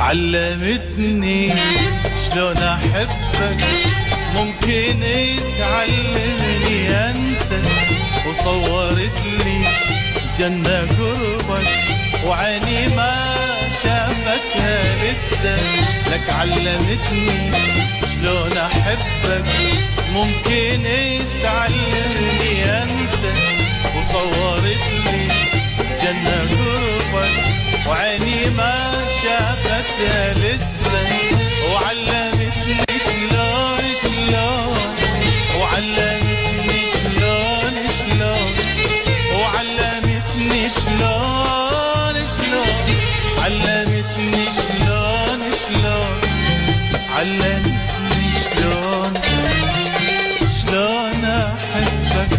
علمتني شلون احبك، ممكن تعلمني انسى، وصورت لي جنة قربك وعيني ما شافتها لسه. لك علمتني شلون احبك، ممكن تعلمني انسى، وصورت لي جنة قربك وعيني ما شافتها لسه. وعلمتني شلون شلون، وعلمتني شلون شلون، وعلمتني شلون شلون، علمتني شلون شلون، علمتني شلون شلون احبك.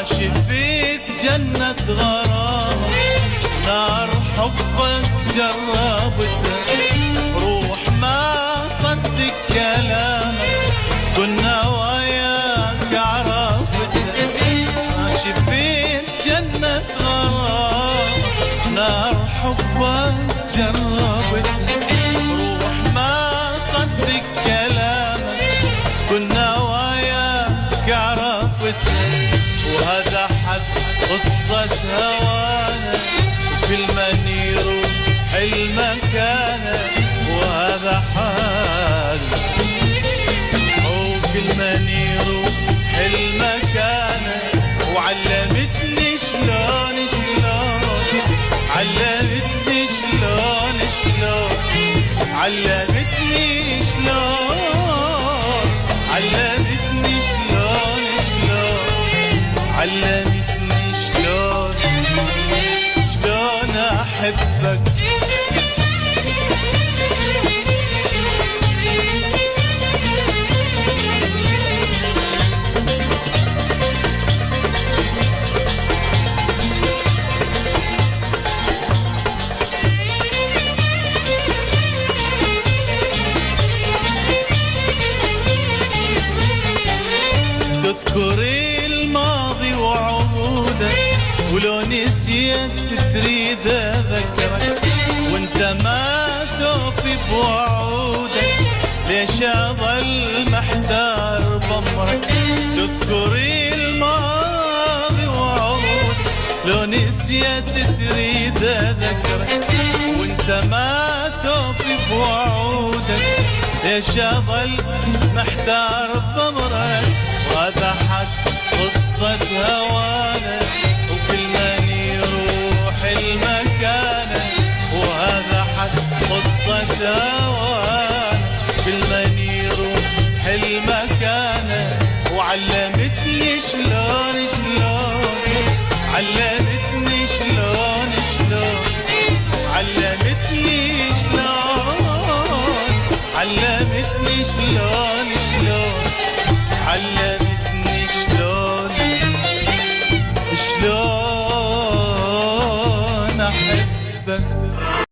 شفيت جنة غرامة، نار حبك جربتها، روح ما صدق كلامك، كنا وياك عرفتها. ما شفيت جنة غرامة، نار حبك جربتها، روح ما صدق كلامك، كنا وياك عرفتها. وهذا حد قصة هوانا، وكل من يروح المكانة، وهذا حد، وكل من يروح المكانة. وعلمتني شلون شلون، علمتني شلون شلون، علمتني شلون، علمتني شلون شلون، علمتني شلون شلون احبك. تذكري الماضي وعهودك، ولو نسيت تريد اذكرك، وانت ما توفي بوعودك، ليش اظل محتار بامرك. تذكري الماضي وعهودك، لو نسيت تريد اذكرك، وانت ما توفي بوعودك، ليش اظل محتار بامرك. وهذا حد قصة هوانا، وكل من يروح المكانة، وهذا حد قصة هوانا، كل من يروح المكانة. وعلمتني شلون شلون، علمتني شلون شلون، علمتني شلون، علمتني شلون شلون، علمتني شلون شلون احبك.